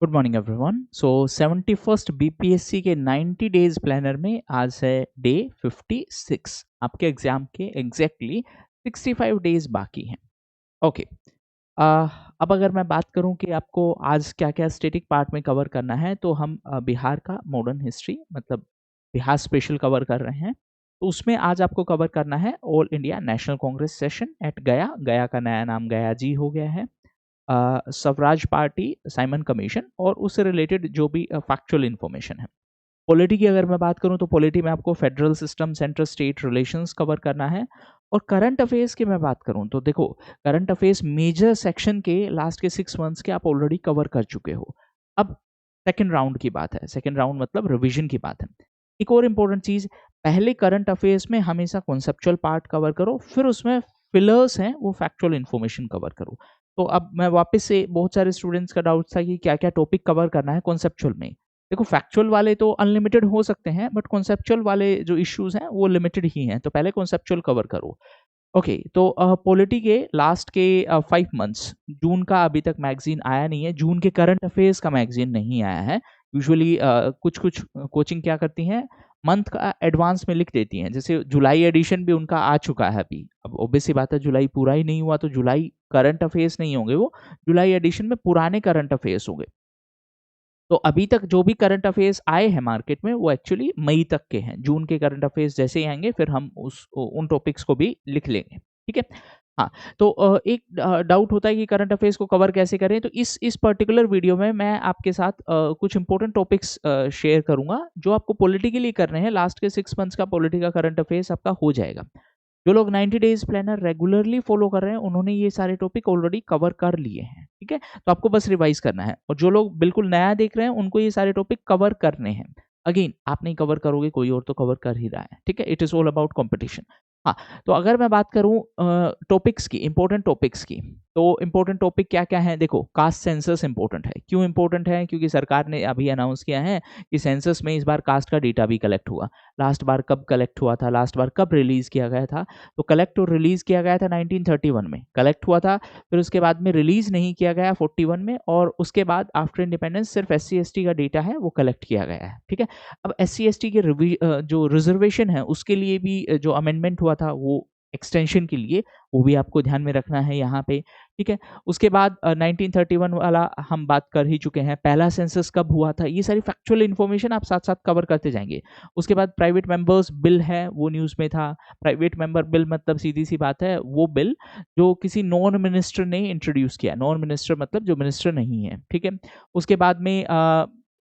Good morning everyone. So 71st BPSC के 90 days planner में आज है डे 56। आपके एग्जाम के एग्जैक्टली 65 डेज बाकी हैं। ओके। अब अगर मैं बात करूं कि आपको आज क्या क्या स्टैटिक पार्ट में कवर करना है, तो हम बिहार का मॉडर्न हिस्ट्री मतलब बिहार स्पेशल कवर कर रहे हैं। तो उसमें आज आपको कवर करना है all India national Congress session at गया। गया का नया नाम गया जी हो गया है। स्वराज पार्टी, साइमन कमीशन और उससे रिलेटेड जो भी फैक्चुअल इंफॉर्मेशन है। पॉलिटी की अगर मैं बात करूं तो पॉलिटी में आपको federal system, central state relations cover करना है। और करंट अफेयर्स की मैं बात करूं तो देखो, करंट अफेयर्स मेजर सेक्शन के लास्ट के 6 मंथ्स के आप ऑलरेडी कवर कर चुके हो। अब सेकेंड राउंड की बात है, सेकेंड राउंड मतलब रिविजन की बात है। एक और इम्पोर्टेंट चीज, पहले करंट अफेयर्स में हमेशा कॉन्सेप्चुअल पार्ट कवर करो, फिर उसमें फिलर्स हैं वो फैक्चुअल इन्फॉर्मेशन कवर करो। तो अब मैं वापस से, बहुत सारे स्टूडेंट्स का डाउट था कि क्या क्या टॉपिक कवर करना है कॉन्सेप्चुअल में। देखो, फैक्चुअल वाले तो अनलिमिटेड हो सकते हैं, बट कॉन्सेप्चुअल वाले जो इश्यूज हैं वो लिमिटेड ही हैं, तो पहले कॉन्सेप्चुअल कवर करो। ओके, तो पॉलिटी के लास्ट के 5 मंथ्स, जून का अभी तक मैगजीन आया नहीं है, जून के करंट अफेयर्स का मैगजीन नहीं आया है। यूजुअली कुछ कुछ कोचिंग क्या करती हैं, मंथ का एडवांस में लिख देती हैं। जैसे जुलाई एडिशन भी उनका आ चुका है अभी। अब ऑब्वियस सी बात है, जुलाई पूरा ही नहीं हुआ तो जुलाई करंट अफेयर्स नहीं होंगे, वो जुलाई एडिशन में पुराने करंट अफेयर्स होंगे। तो अभी तक जो भी करंट अफेयर्स आए हैं मार्केट में वो एक्चुअली मई तक के हैं। जून के करंट अफेयर्स जैसे ही आएंगे फिर हम उन टॉपिक्स को भी लिख लेंगे, ठीक है। हाँ, तो एक डाउट होता है कि करंट अफेयर्स को कवर कैसे करें, तो इस पर्टिकुलर वीडियो में मैं आपके साथ कुछ इंपॉर्टेंट टॉपिक्स शेयर करूंगा जो आपको पॉलिटिकली करने हैं। लास्ट के 6 मंथ्स का पॉलिटी का करंट अफेयर्स आपका हो जाएगा। जो लोग 90 डेज प्लानर रेगुलरली फॉलो कर रहे हैं उन्होंने ये सारे टॉपिक ऑलरेडी कवर कर लिए हैं, ठीक है। तो आपको बस रिवाइज करना है, और जो लोग बिल्कुल नया देख रहे हैं उनको ये सारे टॉपिक कवर करने हैं। अगेन, आप नहीं कवर करोगे, कोई और तो कवर कर ही रहा है, ठीक है। It is all about competition. हाँ, तो अगर मैं बात करूं टॉपिक्स की, इंपॉर्टेंट टॉपिक्स की, तो इंपॉर्टेंट टॉपिक क्या क्या है। देखो, कास्ट सेंसस इंपॉर्टेंट है। क्यों इंपॉर्टेंट है? क्योंकि सरकार ने अभी अनाउंस किया है कि सेंसस में इस बार कास्ट का डेटा भी कलेक्ट हुआ। लास्ट बार कब कलेक्ट हुआ था, लास्ट बार कब रिलीज किया गया था? तो कलेक्ट और रिलीज किया गया था 1931 में, कलेक्ट हुआ था। फिर उसके बाद में रिलीज नहीं किया गया 41 में, और उसके बाद आफ्टर इंडिपेंडेंस सिर्फ SC ST का डेटा है वो कलेक्ट किया गया है, ठीक है। अब SC ST के जो रिजर्वेशन है उसके लिए भी जो अमेंडमेंट हुआ था वो एक्सटेंशन के लिए, वो भी आपको ध्यान में रखना है यहाँ पे, ठीक है। उसके बाद 1931 वाला हम बात कर ही चुके हैं। पहला सेंसस कब हुआ था, ये सारी फैक्चुअल इन्फॉर्मेशन आप साथ साथ कवर करते जाएंगे। उसके बाद प्राइवेट मेंबर्स बिल है, वो न्यूज़ में था। प्राइवेट मेंबर बिल मतलब सीधी सी बात है, वो बिल जो किसी नॉन मिनिस्टर ने इंट्रोड्यूस किया। नॉन मिनिस्टर मतलब जो मिनिस्टर नहीं है, ठीक है। उसके बाद में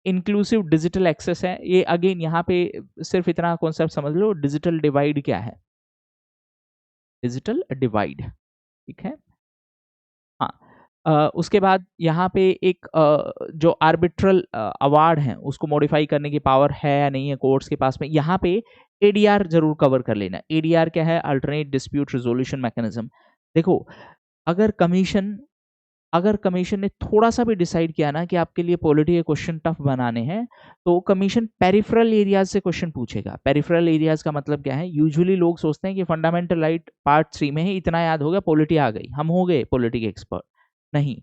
इंक्लूसिव डिजिटल एक्सेस है। ये अगेन यहाँ पे सिर्फ इतना कॉन्सेप्ट समझ लो, डिजिटल डिवाइड क्या है, डिजिटल डिवाइड, ठीक है। हाँ, उसके बाद यहाँ पे एक जो आर्बिट्रल अवार्ड है उसको मॉडिफाई करने की पावर है या नहीं है कोर्ट्स के पास में। यहाँ पे ADR जरूर कवर कर लेना। ADR क्या है? Alternate dispute resolution mechanism. देखो, अगर कमीशन अगर कमीशन ने थोड़ा सा भी डिसाइड किया ना कि आपके लिए पॉलिटी के क्वेश्चन टफ बनाने हैं, तो कमीशन पेरिफेरल एरियाज से क्वेश्चन पूछेगा। पेरिफेरल एरियाज का मतलब क्या है? यूजुअली लोग सोचते हैं कि फंडामेंटल राइट पार्ट 3 में ही इतना याद हो गया, पॉलिटी आ गई, हम हो गए पॉलिटी के एक्सपर्ट। नहीं,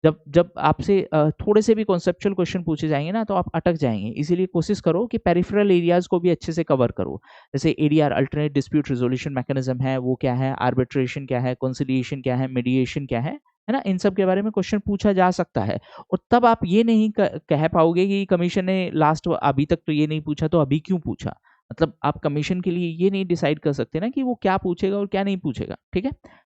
जब जब आपसे थोड़े से भी कॉन्सेप्चुअल क्वेश्चन पूछे जाएंगे ना तो आप अटक जाएंगे। इसीलिए कोशिश करो कि पेरिफेरल एरियाज को भी अच्छे से कवर करो। जैसे ADR alternate dispute resolution mechanism है, वो क्या है, आर्बिट्रेशन क्या है, कंसिलिएशन क्या है, मीडिएशन क्या है ना, इन सब के बारे में क्वेश्चन पूछा जा सकता है। और तब आप ये नहीं कह पाओगे कि कमीशन ने लास्ट अभी तक तो ये नहीं पूछा तो अभी क्यों पूछा। मतलब आप कमीशन के लिए ये नहीं डिसाइड कर सकते ना कि वो क्या पूछेगा और क्या नहीं पूछेगा, ठीक है।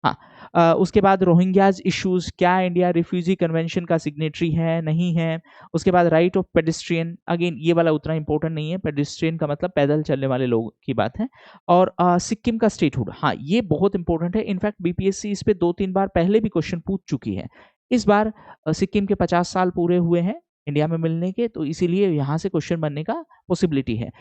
हाँ, उसके बाद रोहिंग्याज इश्यूज, क्या इंडिया रिफ्यूजी कन्वेंशन का सिग्नेटरी है नहीं है। उसके बाद राइट ऑफ पेडिस्ट्रियन, अगेन ये वाला उतना इंपॉर्टेंट नहीं है। पेडिस्ट्रियन का मतलब पैदल चलने वाले लोगों की बात है। और सिक्किम का स्टेटहुड, हाँ ये बहुत इंपॉर्टेंट है। इनफैक्ट BPSC इस पे 2-3 बार पहले भी क्वेश्चन पूछ चुकी है। इस बार सिक्किम के 50 साल पूरे हुए हैं इंडिया में मिलने के, तो इसीलिए यहाँ से क्वेश्चन बनने का पॉसिबिलिटी है।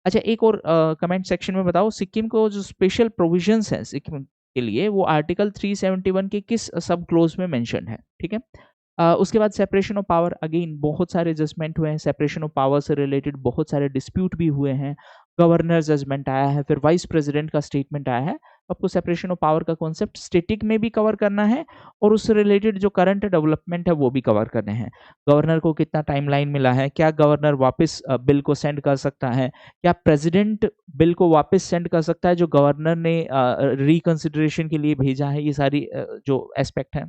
अच्छा, एक और कमेंट सेक्शन में बताओ, सिक्किम को जो स्पेशल प्रोविजंस है सिक्किम के लिए, वो आर्टिकल 371 के किस सब क्लोज में मेंशन है, ठीक है। उसके बाद सेपरेशन ऑफ पावर, अगेन बहुत सारे जजमेंट हुए हैं सेपरेशन ऑफ पावर से रिलेटेड, बहुत सारे डिस्प्यूट भी हुए हैं। गवर्नर जजमेंट आया है, फिर वाइस प्रेसिडेंट का स्टेटमेंट आया है। आपको सेपरेशन ऑफ पावर का कॉन्सेप्ट स्टैटिक में भी कवर करना है और उससे रिलेटेड जो करंट डेवलपमेंट है वो भी कवर करने हैं। गवर्नर को कितना टाइमलाइन मिला है, क्या गवर्नर वापस बिल को सेंड कर सकता है, क्या प्रेसिडेंट बिल को वापस सेंड कर सकता है जो गवर्नर ने रिकंसिडरेशन के लिए भेजा है, ये सारी जो एस्पेक्ट है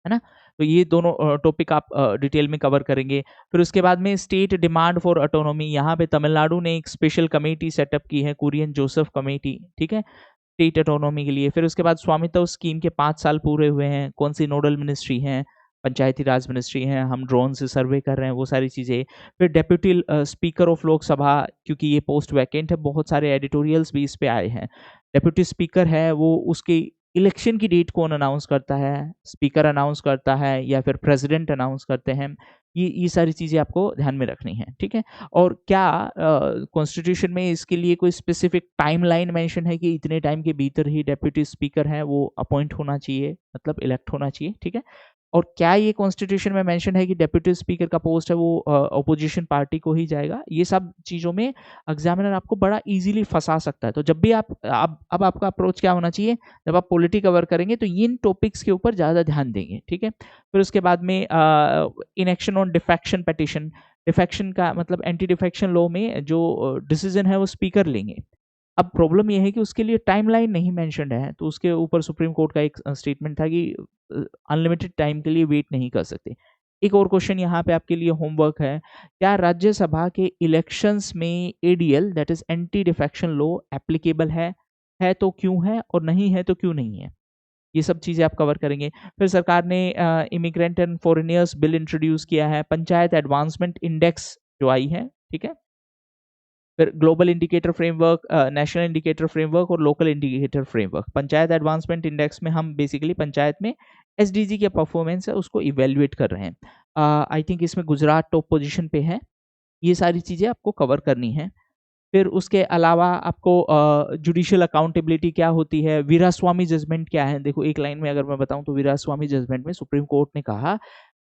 ना? तो ये दोनों टॉपिक आप डिटेल में कवर करेंगे। फिर उसके बाद में स्टेट डिमांड फॉर ऑटोनॉमी, यहाँ पे तमिलनाडु ने एक स्पेशल कमेटी सेटअप की है, कुरियन जोसेफ कमेटी, ठीक है? स्टेट ऑटोनॉमी के लिए। फिर उसके बाद स्वामित्व स्कीम के 5 साल पूरे हुए हैं, कौन सी नोडल मिनिस्ट्री हैं, पंचायती राज मिनिस्ट्री हैं, हम ड्रोन से सर्वे कर रहे हैं, वो सारी चीज़ें। फिर डेप्यूटी स्पीकर ऑफ लोकसभा, क्योंकि ये पोस्ट वैकेंट है, बहुत सारे एडिटोरियल्स भी इस पे आए हैं। डेप्यूटी स्पीकर है वो उसकी इलेक्शन की डेट कौन अनाउंस करता है, स्पीकर अनाउंस करता है या फिर प्रेसिडेंट अनाउंस करते हैं, ये सारी चीज़ें आपको ध्यान में रखनी है, ठीक है? और क्या कॉन्स्टिट्यूशन में इसके लिए कोई स्पेसिफिक टाइमलाइन मेंशन है कि इतने टाइम के भीतर ही डेप्यूटी स्पीकर है वो अपॉइंट होना चाहिए, मतलब इलेक्ट होना चाहिए, ठीक है? और क्या ये कॉन्स्टिट्यूशन में मेंशन है कि डेप्यूटी स्पीकर का पोस्ट है वो ऑपोजिशन पार्टी को ही जाएगा? ये सब चीज़ों में एग्जामिनर आपको बड़ा इजीली फंसा सकता है। तो जब भी आप अब आपका अप्रोच क्या होना चाहिए, जब आप पॉलिटी कवर करेंगे तो इन टॉपिक्स के ऊपर ज़्यादा ध्यान देंगे, ठीक है? फिर उसके बाद में inaction on defection petition, defection का मतलब एंटी डिफेक्शन लॉ में जो डिसीजन है वो स्पीकर लेंगे। अब प्रॉब्लम ये है कि उसके लिए टाइमलाइन नहीं मेंशन्ड है, तो उसके ऊपर सुप्रीम कोर्ट का एक स्टेटमेंट था कि अनलिमिटेड टाइम के लिए वेट नहीं कर सकते। एक और क्वेश्चन यहाँ पे आपके लिए होमवर्क है, क्या राज्यसभा के इलेक्शंस में ADL that is anti defection law applicable है तो क्यों है और नहीं है तो क्यों नहीं है? ये सब चीज़ें आप कवर करेंगे। फिर सरकार ने इमिग्रेंट एंड फॉरेनियर्स बिल इंट्रोड्यूस किया है, पंचायत एडवांसमेंट इंडेक्स जो आई है, ठीक है? फिर global indicator framework, national indicator framework और local indicator framework. Panchayat Advancement Index में हम बेसिकली पंचायत में एसडीजी के परफॉर्मेंस है उसको इवेल्युएट कर रहे हैं। आई थिंक इसमें गुजरात टॉप पोजीशन पे है। ये सारी चीज़ें आपको कवर करनी है। फिर उसके अलावा आपको जुडिशियल अकाउंटेबिलिटी क्या होती है, वीरास्वामी जजमेंट क्या है? देखो एक लाइन में अगर मैं बताऊं तो वीरास्वामी जजमेंट में सुप्रीम कोर्ट ने कहा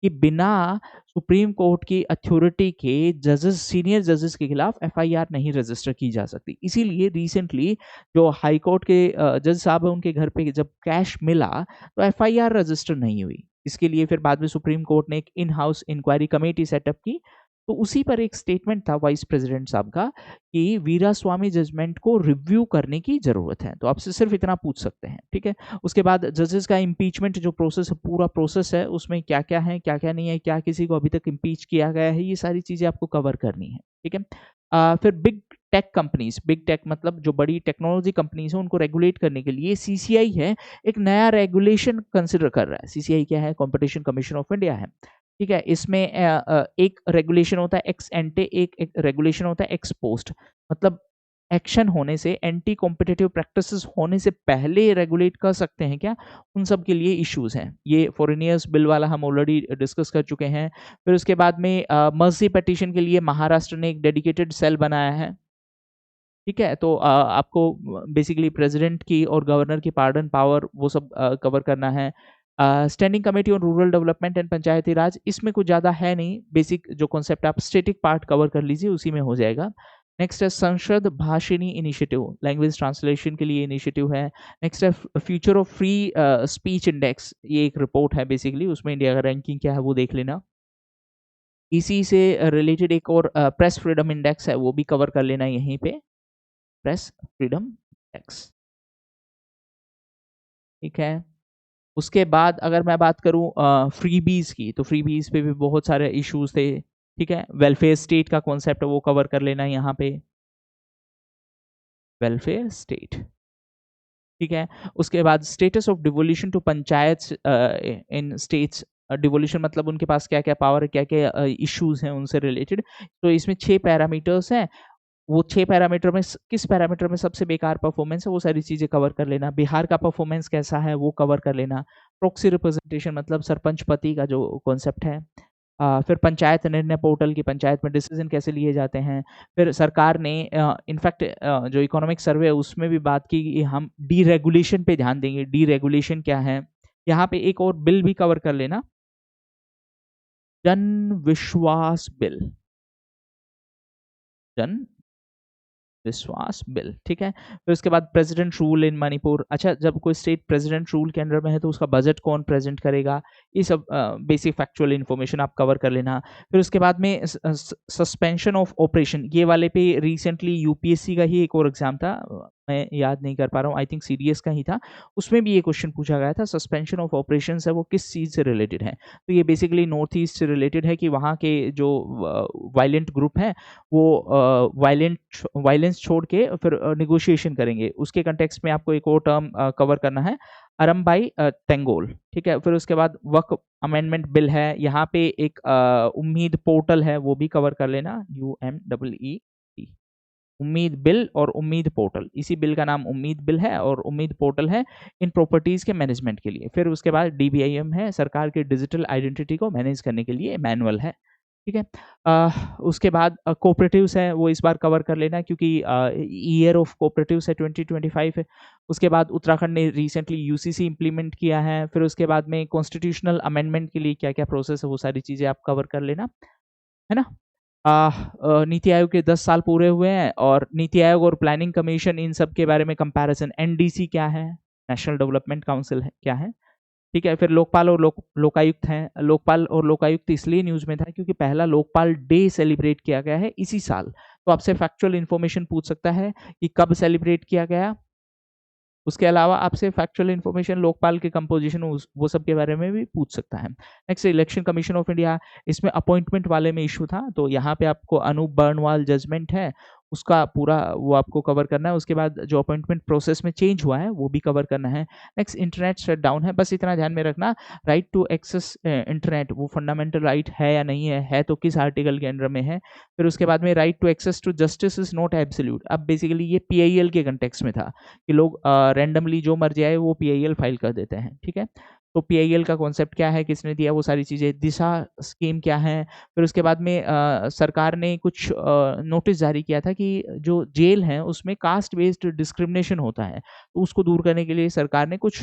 कि बिना सुप्रीम कोर्ट की अथॉरिटी के जजेस, सीनियर जजेस के खिलाफ एफआईआर नहीं रजिस्टर की जा सकती। इसीलिए रिसेंटली जो हाई कोर्ट के जज साहब हैं उनके घर पे जब कैश मिला तो एफआईआर रजिस्टर नहीं हुई। इसके लिए फिर बाद में सुप्रीम कोर्ट ने एक in house inquiry committee setup की। तो उसी पर एक स्टेटमेंट था वाइस प्रेसिडेंट साहब का कि वीरास्वामी जजमेंट को रिव्यू करने की जरूरत है। तो आपसे सिर्फ इतना पूछ सकते हैं, ठीक है? उसके बाद जजेस का इम्पीचमेंट जो प्रोसेस है, पूरा प्रोसेस है, उसमें क्या क्या है, क्या क्या नहीं है, क्या किसी को अभी तक इम्पीच किया गया है, ये सारी चीजें आपको कवर करनी है, ठीक है? फिर big tech companies, big tech मतलब जो बड़ी टेक्नोलॉजी कंपनीज है उनको रेगुलेट करने के लिए सीसीआई है एक नया रेगुलेशन कंसिडर कर रहा है। सीसीआई क्या है? कॉम्पिटिशन कमीशन ऑफ इंडिया है, ठीक है? इसमें एक रेगुलेशन होता है एक्स एंटे, एक रेगुलेशन होता है एक्स पोस्ट। मतलब एक्शन होने से, एंटी कॉम्पिटिटिव प्रैक्टिसेस होने से पहले रेगुलेट कर सकते हैं क्या, उन सब के लिए इश्यूज हैं। ये फॉरेनियर्स बिल वाला हम ऑलरेडी डिस्कस कर चुके हैं। फिर उसके बाद में मर्सी पिटीशन के लिए महाराष्ट्र ने एक डेडिकेटेड सेल बनाया है, ठीक है? तो आपको बेसिकली प्रेसिडेंट की और गवर्नर की पार्डन पावर वो सब कवर करना है। Standing committee on rural development and Panchayati Raj, इसमें कुछ ज़्यादा है नहीं, बेसिक जो कॉन्सेप्ट आप स्टैटिक पार्ट कवर कर लीजिए उसी में हो जाएगा। नेक्स्ट है संसद भाषिणी इनिशिएटिव, लैंग्वेज ट्रांसलेशन के लिए इनिशिएटिव है। नेक्स्ट है future of free speech index, ये एक रिपोर्ट है बेसिकली, उसमें इंडिया का रैंकिंग क्या है वो देख लेना। इसी से रिलेटेड एक और प्रेस फ्रीडम इंडेक्स है, वो भी कवर कर लेना यहीं पे, प्रेस फ्रीडम इंडेक्स, ठीक है? उसके बाद अगर मैं बात करूं फ्रीबीज की, तो फ्रीबीज पे भी बहुत सारे इश्यूज थे, ठीक है? वेलफेयर स्टेट का कॉन्सेप्ट है वो कवर कर लेना यहाँ पे, वेलफेयर स्टेट, ठीक है? उसके बाद status of devolution to panchayat in states, devolution मतलब उनके पास क्या क्या पावर है, क्या क्या इश्यूज हैं उनसे रिलेटेड। तो इसमें 6 पैरामीटर्स हैं, वो 6 पैरामीटर में किस पैरामीटर में सबसे बेकार परफॉर्मेंस है वो सारी चीज़ें कवर कर लेना। बिहार का परफॉर्मेंस कैसा है वो कवर कर लेना। प्रॉक्सी रिप्रेजेंटेशन मतलब सरपंच पति का जो कॉन्सेप्ट है। फिर पंचायत निर्णय पोर्टल की, पंचायत में डिसीजन कैसे लिए जाते हैं। फिर सरकार ने इनफैक्ट जो इकोनॉमिक सर्वे है उसमें भी बात की कि हम डीरेगुलेशन पे ध्यान देंगे। डीरेगुलेशन क्या है, यहाँ पे एक और बिल भी कवर कर लेना, जन विश्वास बिल, जन विश्वास बिल, ठीक है। फिर उसके बाद प्रेसिडेंट रूल इन मणिपुर। अच्छा, जब कोई स्टेट प्रेसिडेंट रूल के अंडर में है तो उसका बजट कौन प्रेजेंट करेगा, ये सब बेसिक फैक्चुअल इन्फॉर्मेशन आप कवर कर लेना। फिर उसके बाद में सस्पेंशन ऑफ ऑपरेशन, ये वाले पे रिसेंटली यूपीएससी का ही एक और एग्जाम था, मैं याद नहीं कर पा रहा हूँ, आई थिंक सीडीएस का ही था, उसमें भी ये क्वेश्चन पूछा गया था, सस्पेंशन ऑफ ऑपरेशन है वो किस चीज़ से रिलेटेड है। तो ये बेसिकली नॉर्थ ईस्ट से रिलेटेड है कि वहाँ के जो वायलेंट ग्रुप हैं वो वायलेंस छोड़ के फिर निगोशिएशन करेंगे, उसके कंटेक्स्ट में आपको एक और टर्म कवर करना है, अरमबाई टेंगोल, ठीक है। फिर उसके बाद वक्फ अमेंडमेंट बिल है, यहाँ पे एक उम्मीद पोर्टल है, वो भी कवर कर लेना, UMEE, उम्मीद बिल और उम्मीद पोर्टल, इसी बिल का नाम उम्मीद बिल है और उम्मीद पोर्टल है इन प्रॉपर्टीज के मैनेजमेंट के लिए। फिर उसके बाद DBIM है, सरकार के डिजिटल आइडेंटिटी को मैनेज करने के लिए मैनुअल है, ठीक है। उसके बाद कोऑपरेटिव्स है, वो इस बार कवर कर लेना क्योंकि ईयर ऑफ कोऑपरेटिव्स है 2025 है। उसके बाद उत्तराखंड ने रिसेंटली यूसीसी इंप्लीमेंट किया है। फिर उसके बाद में कॉन्स्टिट्यूशनल अमेंडमेंट के लिए क्या क्या प्रोसेस है वो सारी चीज़ें आप कवर कर लेना, है ना। नीति आयोग के 10 साल पूरे हुए हैं और नीति आयोग और प्लानिंग कमीशन इन सब के बारे में कंपैरिजन, NDC क्या है, नेशनल डेवलपमेंट काउंसिल है क्या है, ठीक है। फिर लोकपाल और लोकायुक्त हैं, लोकपाल और लोकायुक्त इसलिए न्यूज में था क्योंकि पहला लोकपाल डे सेलिब्रेट किया गया है इसी साल, तो आपसे फैक्चुअल इन्फॉर्मेशन पूछ सकता है कि कब सेलिब्रेट किया गया। उसके अलावा आपसे फैक्चुअल इन्फॉर्मेशन लोकपाल के कंपोजिशन वो सब के बारे में भी पूछ सकता है। Next, election commission of India, इसमें अपॉइंटमेंट वाले में इशू था, तो यहाँ पे आपको अनूप बर्नवाल जजमेंट है उसका पूरा वो आपको कवर करना है। उसके बाद जो अपॉइंटमेंट प्रोसेस में चेंज हुआ है वो भी कवर करना है। नेक्स्ट, इंटरनेट शटडाउन है, बस इतना ध्यान में रखना, राइट टू एक्सेस इंटरनेट वो फंडामेंटल राइट है या नहीं है तो किस आर्टिकल के अंडर में है। फिर उसके बाद में right to access to justice is not absolute, अब बेसिकली ये PIL के कंटेक्स में था कि लोग रैंडमली जो मर जाए वो PIL फाइल कर देते हैं, ठीक है। तो PIL का कॉन्सेप्ट क्या है, किसने दिया, वो सारी चीज़ें, दिशा स्कीम क्या है। फिर उसके बाद में सरकार ने कुछ नोटिस जारी किया था कि जो जेल है उसमें कास्ट बेस्ड डिस्क्रिमिनेशन होता है, तो उसको दूर करने के लिए सरकार ने कुछ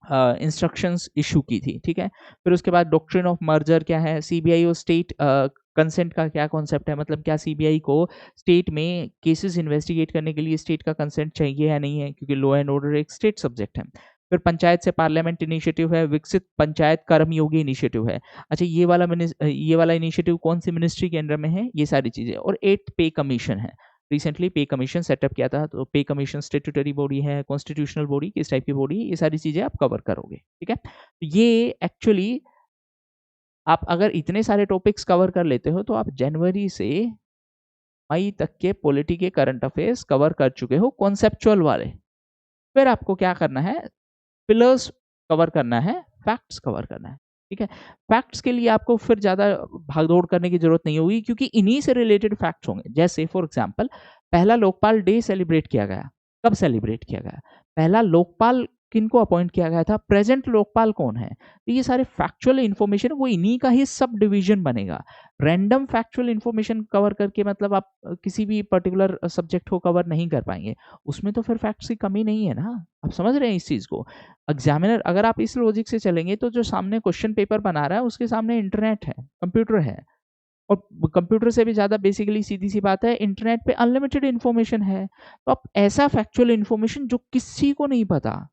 इंस्ट्रक्शंस इशू की थी, ठीक है। फिर उसके बाद डॉक्ट्रिन ऑफ मर्जर क्या है, CBI और स्टेट कंसेंट का क्या कॉन्सेप्ट है, मतलब क्या CBI को स्टेट में केसेस इन्वेस्टिगेट करने के लिए स्टेट का कंसेंट चाहिए या नहीं है, क्योंकि लॉ एंड ऑर्डर एक स्टेट सब्जेक्ट है। फिर पंचायत से पार्लियामेंट इनिशिएटिव है, विकसित पंचायत कर्मयोगी इनिशिएटिव है। अच्छा, ये वाला इनिशिएटिव कौन सी मिनिस्ट्री के अंडर में है, ये सारी चीजें। और 8th पे कमीशन है, रिसेंटली पे कमीशन सेटअप किया था, तो पे कमीशन स्टेट्यूटरी बॉडी है, कॉन्स्टिट्यूशनल बॉडी, किस टाइप की बॉडी, ये सारी चीजें आप कवर करोगे, ठीक है। तो ये एक्चुअली आप अगर इतने सारे टॉपिक्स कवर कर लेते हो तो आप जनवरी से मई तक के पॉलिटी के करंट अफेयर्स कवर कर चुके हो, कॉन्सेप्चुअल वाले। फिर आपको क्या करना है, पिलर्स कवर करना है, फैक्ट्स कवर करना है, ठीक है। फैक्ट्स के लिए आपको फिर ज़्यादा भागदौड़ करने की जरूरत नहीं होगी क्योंकि इन्हीं से रिलेटेड फैक्ट्स होंगे। जैसे फॉर एग्जांपल, पहला लोकपाल डे सेलिब्रेट किया गया, कब सेलिब्रेट किया गया, पहला लोकपाल किनको अपॉइंट किया गया था, प्रेजेंट लोकपाल कौन है, तो ये सारे फैक्चुअल इन्फॉर्मेशन वो इन्हीं का ही सब डिवीजन बनेगा। रैंडम फैक्चुअल इन्फॉर्मेशन कवर करके मतलब आप किसी भी पर्टिकुलर सब्जेक्ट को कवर नहीं कर पाएंगे, उसमें तो फिर फैक्ट्स की कमी नहीं है ना। आप समझ रहे हैं इस चीज को। एग्जामिनर, अगर आप इस लॉजिक से चलेंगे तो जो सामने क्वेश्चन पेपर बना रहा है उसके सामने इंटरनेट है, कंप्यूटर है, और कंप्यूटर से भी ज्यादा बेसिकली सीधी सी बात है, इंटरनेट पे अनलिमिटेड इन्फॉर्मेशन है। तो आप ऐसा फैक्चुअल इन्फॉर्मेशन जो किसी को नहीं पता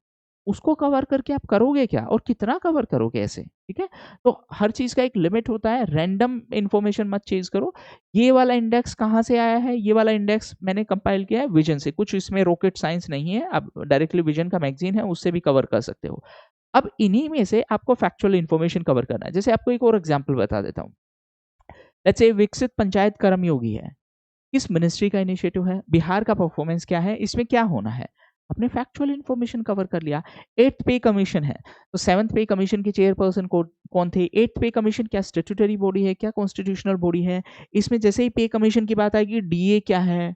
उसको कवर करके आप करोगे क्या और कितना कवर करोगे ऐसे, ठीक है। तो हर चीज का एक लिमिट होता है, रैंडम इन्फॉर्मेशन मत चेज करो। ये वाला इंडेक्स कहाँ से आया है, ये वाला इंडेक्स मैंने कंपाइल किया है विजन से, कुछ इसमें रॉकेट साइंस नहीं है, आप डायरेक्टली विजन का मैगजीन है उससे भी कवर कर सकते हो। अब इन्हीं में से आपको फैक्चुअल इन्फॉर्मेशन कवर करना है। जैसे आपको एक और एग्जाम्पल बता देता हूँ, लेट्स से विकसित पंचायत कर्मयोगी है, किस मिनिस्ट्री का इनिशिएटिव है, बिहार का परफॉर्मेंस क्या है, इसमें क्या होना है, अपने फैक्चुअल इन्फॉर्मेशन कवर कर लिया। 8th पे कमीशन है, तो 7th पे कमीशन के चेयरपर्सन कौन थे, 8th पे कमीशन क्या स्टैट्यूटरी बॉडी है, क्या कॉन्स्टिट्यूशनल बॉडी है। इसमें जैसे ही पे कमीशन की बात आएगी, DA क्या है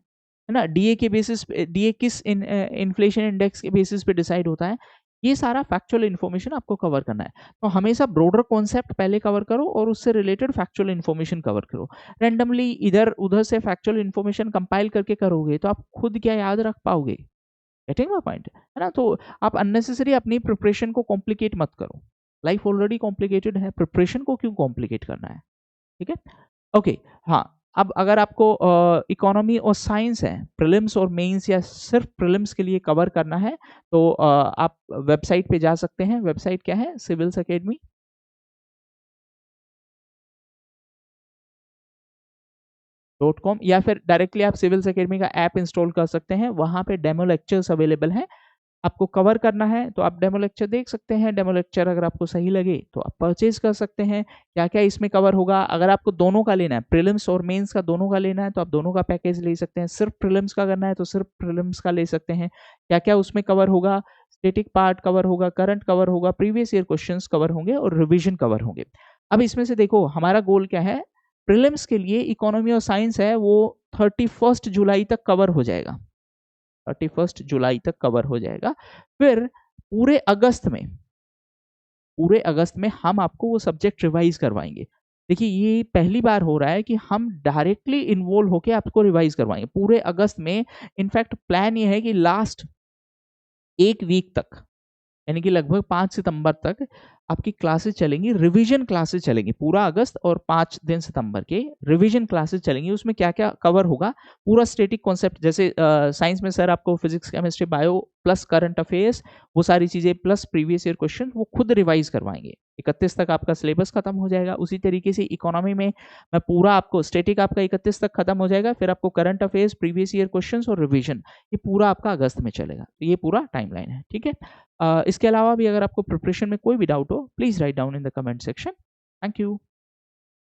ना, DA के बेसिस पे, DA किस इन्फ्लेशन इंडेक्स के बेसिस पे डिसाइड होता है, ये सारा फैक्चुअल इन्फॉर्मेशन आपको कवर करना है। तो हमेशा ब्रॉडर कॉन्सेप्ट पहले कवर करो और उससे रिलेटेड फैक्चुअल इन्फॉर्मेशन कवर करो। रैंडमली इधर उधर से फैक्चुअल इन्फॉर्मेशन कंपाइल करके करोगे तो आप खुद क्या याद रख पाओगे, गेटिंग माय पॉइंट, है ना। तो आप अननेसेसरी अपनी प्रिपरेशन को कॉम्प्लिकेट मत करो, लाइफ ऑलरेडी कॉम्प्लिकेटेड है, प्रिपरेशन को क्यों कॉम्प्लिकेट करना है, ठीक है। ओके, हाँ, अब अगर आपको इकोनॉमी और साइंस है, प्रीलिम्स और मेंस या सिर्फ प्रीलिम्स के लिए कवर करना है, तो आप वेबसाइट पे जा सकते हैं। वेबसाइट क्या है? सिविल्स एकेडमी .com, या फिर डायरेक्टली आप सिविल्स एकेडमी का ऐप इंस्टॉल कर सकते हैं। वहाँ पे डेमो लेक्चर्स अवेलेबल हैं। आपको कवर करना है तो आप डेमो लेक्चर देख सकते हैं। डेमो लेक्चर अगर आपको सही लगे तो आप परचेज कर सकते हैं। क्या-क्या इसमें कवर होगा, अगर आपको दोनों का लेना है, प्रीलिम्स और मेंस का दोनों का लेना है, तो आप दोनों का पैकेज ले सकते हैं। सिर्फ प्रीलिम्स का करना है तो सिर्फ प्रीलिम्स का ले सकते हैं। क्या-क्या उसमें कवर होगा, स्टैटिक पार्ट कवर होगा, करंट कवर होगा, प्रीवियस ईयर क्वेश्चंस कवर होंगे और रिवीजन कवर होंगे। अब इसमें से देखो हमारा गोल क्या है, प्रीलिम्स के लिए इकोनॉमी और साइंस है वो 31 जुलाई तक कवर हो जाएगा। 31 जुलाई तक कवर हो जाएगा। फिर पूरे अगस्त में हम आपको वो सब्जेक्ट रिवाइज करवाएंगे। देखिए ये पहली बार हो रहा है कि हम डायरेक्टली इन्वॉल्व होके आपको रिवाइज करवाएंगे पूरे अगस्त में। इनफैक्ट प्लान ये है कि लास्ट एक वीक तक, यानी कि लगभग 5 सितंबर तक आपकी क्लासेस चलेंगी, रिवीजन क्लासेस चलेंगी पूरा अगस्त, और 5 दिन सितंबर के रिवीजन क्लासेस चलेंगी। उसमें क्या-क्या कवर होगा, पूरा स्टैटिक कॉन्सेप्ट, जैसे साइंस में सर आपको physics, chemistry, bio plus current affairs, वो सारी चीज़ें प्लस प्रीवियस ईयर क्वेश्चन वो खुद रिवाइज करवाएंगे। 31 तक आपका सिलेबस खत्म हो जाएगा। उसी तरीके से इकोनॉमी में मैं पूरा आपको स्टैटिक आपका 31 तक खत्म हो जाएगा। फिर आपको current affairs, previous year question और रिवीजन, ये पूरा आपका अगस्त में चलेगा। तो ये पूरा टाइमलाइन है, ठीक है। इसके अलावा भी अगर आपको प्रिपरेशन में कोई भी डाउट हो, please write down in the comment section. Thank you.